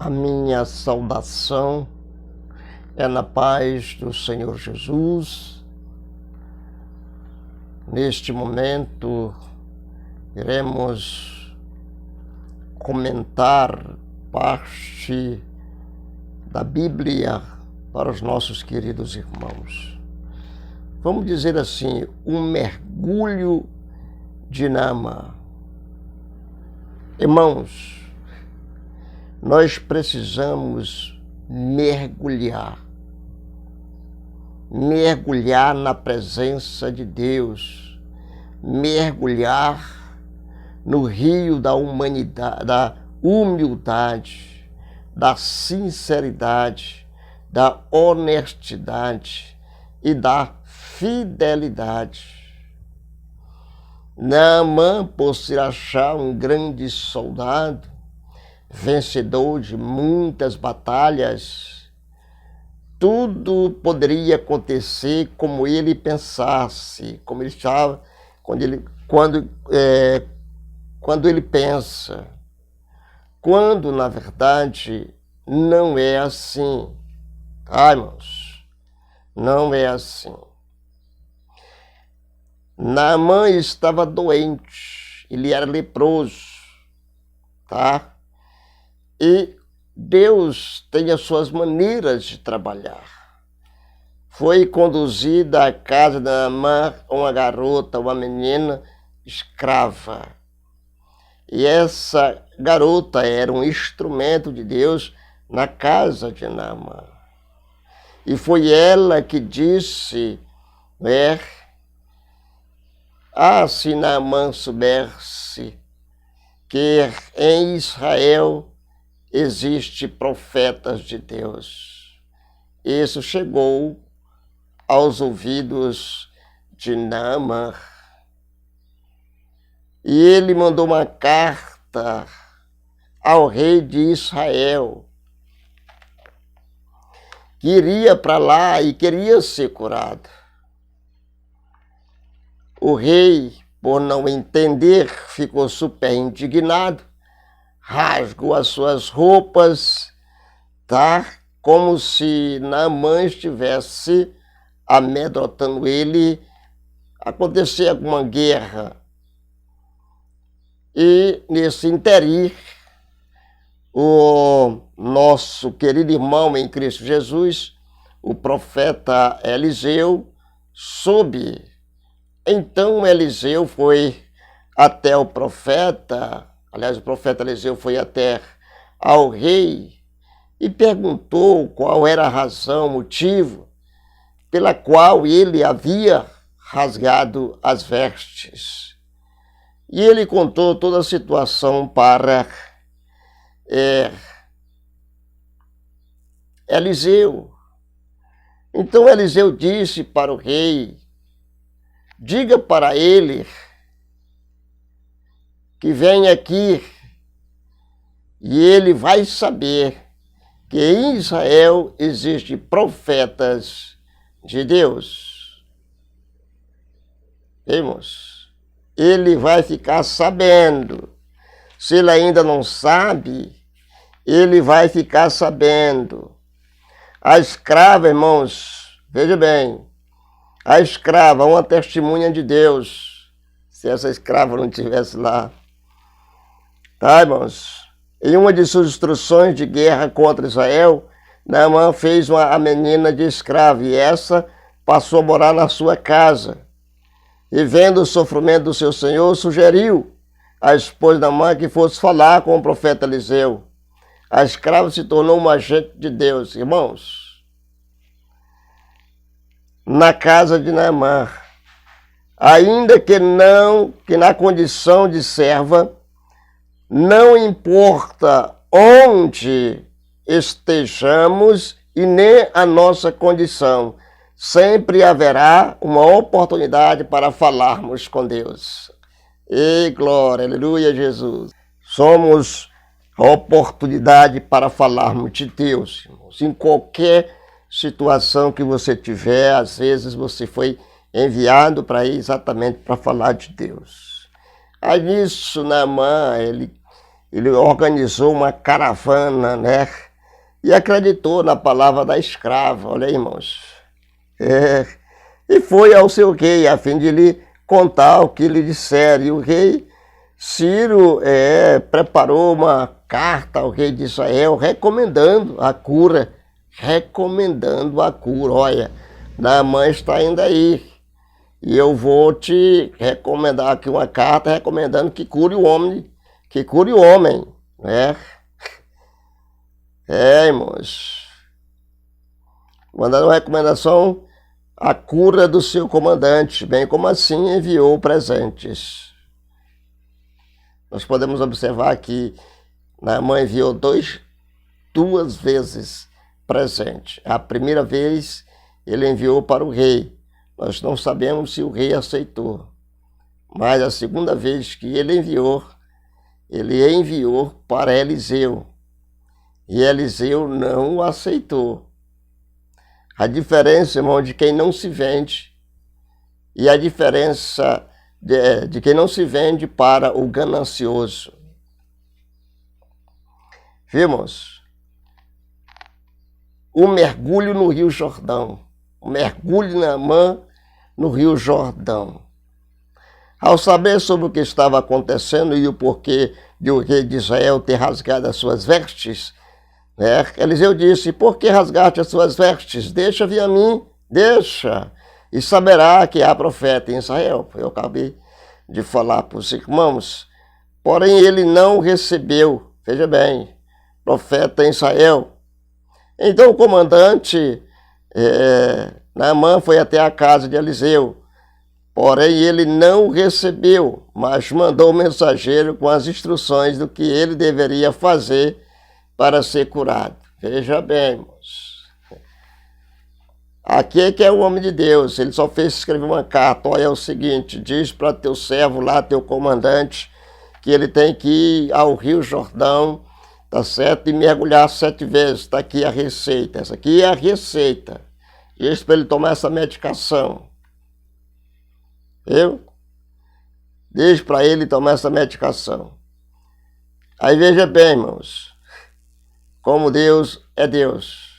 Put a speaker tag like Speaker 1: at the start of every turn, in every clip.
Speaker 1: A minha saudação é na paz do Senhor Jesus. Neste momento, iremos comentar parte da Bíblia para os nossos queridos irmãos. Vamos dizer assim, um mergulho de Naamã. Irmãos, nós precisamos mergulhar na presença de Deus, mergulhar no rio da humanidade, da humildade, da sinceridade, da honestidade e da fidelidade. Naamã, por se achar um grande soldado, vencedor de muitas batalhas, tudo poderia acontecer como ele pensasse, como ele estava, quando ele pensa, quando na verdade não é assim, tá, irmãos? Não é assim. Naamã estava doente, ele era leproso, tá? E Deus tem as suas maneiras de trabalhar. Foi conduzida à casa de Naamã uma garota, uma menina escrava. E essa garota era um instrumento de Deus na casa de Naamã. E foi ela que disse, se Naamã soubesse que em Israel existe profetas de Deus. Isso chegou aos ouvidos de Naamã. E ele mandou uma carta ao rei de Israel, que iria para lá e queria ser curado. O rei, por não entender, ficou super indignado, rasgou as suas roupas, tá? Como se Naamã estivesse amedrontando ele, acontecer alguma guerra. E nesse interim, o nosso querido irmão em Cristo Jesus, o profeta Eliseu, soube. Então Eliseu foi até o profeta, o profeta Eliseu foi até ao rei e perguntou qual era a razão, o motivo pela qual ele havia rasgado as vestes. E ele contou toda a situação para Eliseu. Então Eliseu disse para o rei, diga para ele que vem aqui e ele vai saber que em Israel existem profetas de Deus. Irmãos, ele vai ficar sabendo. Se ele ainda não sabe, ele vai ficar sabendo. A escrava, irmãos, veja bem, a escrava, uma testemunha de Deus, se essa escrava não estivesse lá. Tá, irmãos? Em uma de suas instruções de guerra contra Israel, Naamã fez a menina de escrava e essa passou a morar na sua casa. E vendo o sofrimento do seu senhor, sugeriu à esposa de Naamã que fosse falar com o profeta Eliseu. A escrava se tornou uma agente de Deus. Irmãos, na casa de Naamã, ainda que na condição de serva, não importa onde estejamos e nem a nossa condição, sempre haverá uma oportunidade para falarmos com Deus. E glória, aleluia, Jesus. Somos a oportunidade para falarmos de Deus, irmãos. Em qualquer situação que você tiver, às vezes você foi enviado para ir exatamente para falar de Deus. Aí nisso, Naamã, ele ele organizou uma caravana, né? E acreditou na palavra da escrava, olha aí, irmãos. E foi ao seu rei, a fim de lhe contar o que lhe disseram. E o rei Ciro preparou uma carta ao rei de Israel recomendando a cura. Olha, Naamã está indo aí. E eu vou te recomendar aqui uma carta recomendando que cure o homem, né? Irmãos. Mandando uma recomendação, a cura do seu comandante, bem como assim enviou presentes. Nós podemos observar que Naamã enviou duas vezes presente. A primeira vez ele enviou para o rei. Nós não sabemos se o rei aceitou. Mas a segunda vez que ele enviou para Eliseu. E Eliseu não o aceitou. A diferença, irmão, de quem não se vende e a diferença de quem não se vende para o ganancioso. Vimos? O mergulho no Rio Jordão. O mergulho de Naamã no Rio Jordão. Ao saber sobre o que estava acontecendo e o porquê de o rei de Israel ter rasgado as suas vestes, Eliseu disse: por que rasgaste as suas vestes? Deixa vir a mim, deixa, e saberá que há profeta em Israel. Eu acabei de falar para os irmãos. Porém, ele não recebeu, veja bem, profeta em Israel. Então o comandante Naamã foi até a casa de Eliseu. Porém, ele não recebeu, mas mandou o mensageiro com as instruções do que ele deveria fazer para ser curado. Veja bem, irmãos. Aqui é que é o homem de Deus. Ele só fez escrever uma carta. Olha, é o seguinte: diz para teu servo lá, teu comandante, que ele tem que ir ao Rio Jordão, tá certo? E mergulhar 7 vezes. Está aqui a receita. Essa aqui é a receita. Diz para ele tomar essa medicação. Viu? Diz para ele tomar essa medicação. Aí veja bem, irmãos, como Deus é Deus.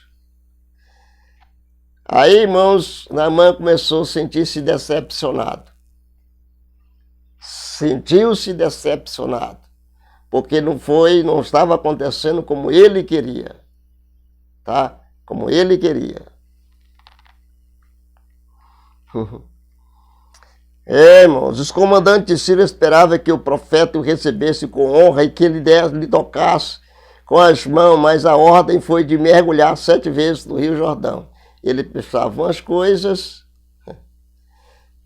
Speaker 1: Aí, irmãos, Naamã começou a sentir-se decepcionado. Sentiu-se decepcionado, porque não estava acontecendo como ele queria, tá? Como ele queria. Irmãos, os comandantes de Síria esperavam que o profeta o recebesse com honra e que ele lhe tocasse com as mãos, mas a ordem foi de mergulhar 7 vezes no Rio Jordão. Ele pensava umas coisas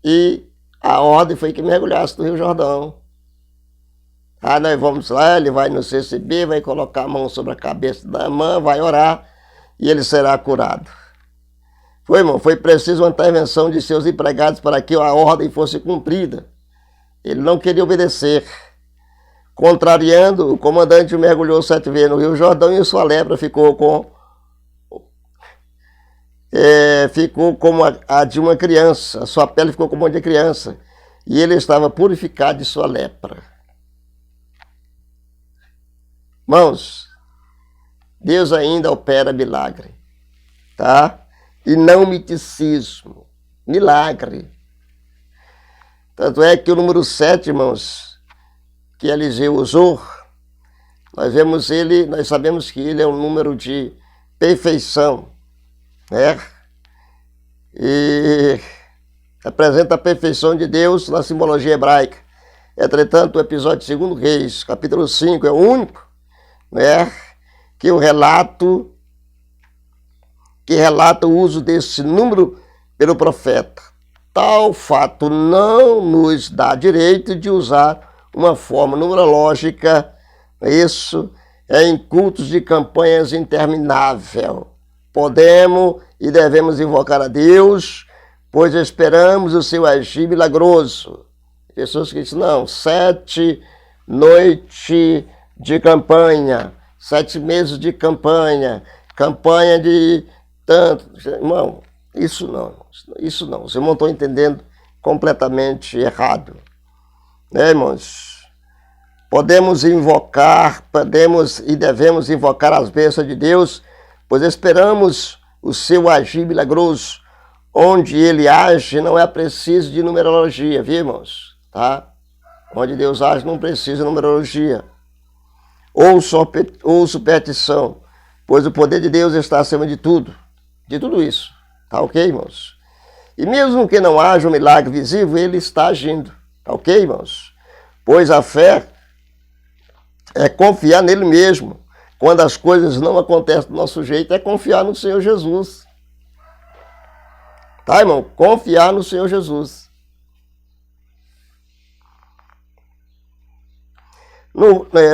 Speaker 1: e a ordem foi que mergulhasse no Rio Jordão. Nós vamos lá, ele vai nos receber, vai colocar a mão sobre a cabeça da mãe, vai orar e ele será curado. Irmão, foi preciso uma intervenção de seus empregados para que a ordem fosse cumprida. Ele não queria obedecer. Contrariando, o comandante mergulhou 7 vezes no Rio Jordão e sua lepra ficou como a de uma criança. A sua pele ficou como a de criança. E ele estava purificado de sua lepra. Irmãos, Deus ainda opera milagre, tá? E não miticismo. Milagre. Tanto é que o número 7, irmãos, que Eliseu usou, nós sabemos que ele é um número de perfeição, né? E representa a perfeição de Deus na simbologia hebraica. Entretanto, o episódio de 2 Reis, capítulo 5, é o único, né, que relata o uso desse número pelo profeta. Tal fato não nos dá direito de usar uma forma numerológica, isso em cultos de campanhas interminável. Podemos e devemos invocar a Deus, pois esperamos o seu agir milagroso. Pessoas que dizem, não, 7 noites de campanha, 7 meses de campanha de tanto. Irmão, isso não. Vocês não estão entendendo completamente errado. Né, irmãos? podemos invocar, podemos e devemos invocar as bênçãos de Deus, pois esperamos o seu agir milagroso. Onde ele age não é preciso de numerologia, viu, irmãos? Tá? Onde Deus age não precisa de numerologia ou superstição, pois o poder de Deus está acima de tudo isso. Tá ok, irmãos? E mesmo que não haja um milagre visível, ele está agindo. Tá ok, irmãos? Pois a fé é confiar nele mesmo. Quando as coisas não acontecem do nosso jeito, é confiar no Senhor Jesus. Tá, irmão? Confiar no Senhor Jesus.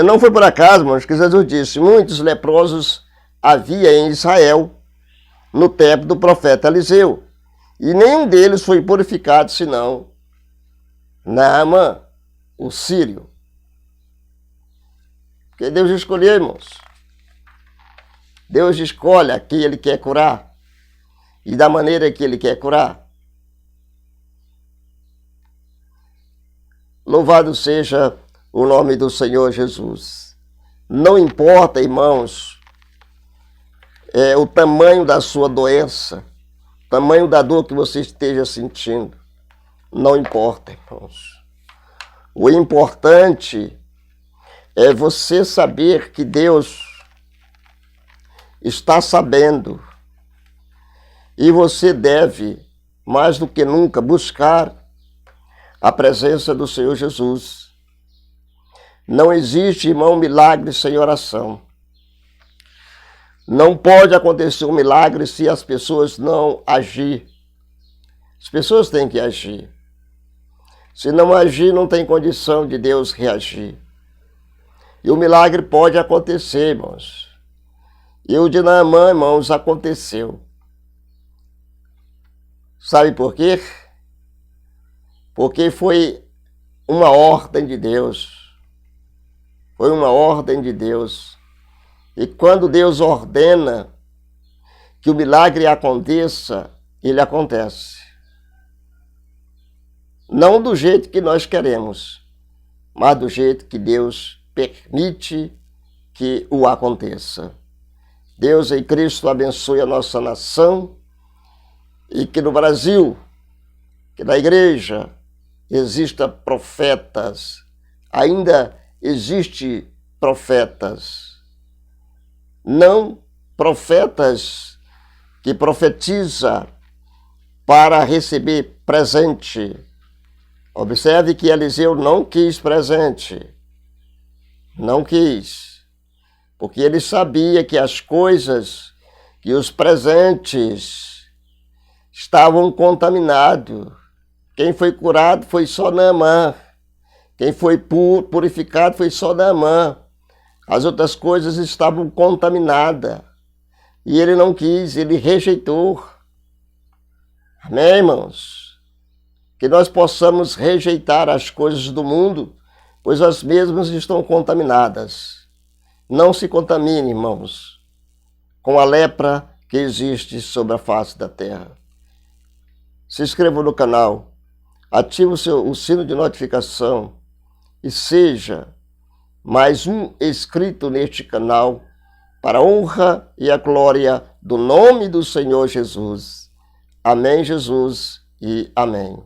Speaker 1: Não foi por acaso, irmãos, que Jesus disse: muitos leprosos havia em Israel, no tempo do profeta Eliseu, e nenhum deles foi purificado, senão Naamã, o sírio. Porque Deus escolheu, irmãos. Deus escolhe a quem Ele quer curar e da maneira que Ele quer curar. Louvado seja o nome do Senhor Jesus. Não importa, irmãos, o tamanho da sua doença, o tamanho da dor que você esteja sentindo. Não importa, irmãos. O importante é você saber que Deus está sabendo. E você deve, mais do que nunca, buscar a presença do Senhor Jesus. Não existe, irmão, milagre sem oração. Não pode acontecer um milagre se as pessoas não agirem. As pessoas têm que agir. Se não agir, não tem condição de Deus reagir. E o milagre pode acontecer, irmãos. E o de Naamã, irmãos, aconteceu. Sabe por quê? Porque foi uma ordem de Deus. Foi uma ordem de Deus. E quando Deus ordena que o milagre aconteça, ele acontece. Não do jeito que nós queremos, mas do jeito que Deus permite que o aconteça. Deus em Cristo abençoe a nossa nação e que no Brasil, que na igreja, exista profetas, ainda existe profetas, não profetas que profetiza para receber presente. Observe que Eliseu não quis presente, não quis, porque ele sabia que as coisas, que os presentes estavam contaminados. Quem foi curado foi só Naamã. Quem foi purificado foi só Naamã. As outras coisas estavam contaminadas. E ele não quis, ele rejeitou. Amém, irmãos? Que nós possamos rejeitar as coisas do mundo, pois as mesmas estão contaminadas. Não se contamine, irmãos, com a lepra que existe sobre a face da terra. Se inscreva no canal, ative o sino de notificação e seja mais um inscrito neste canal para a honra e a glória do nome do Senhor Jesus. Amém, Jesus, e amém.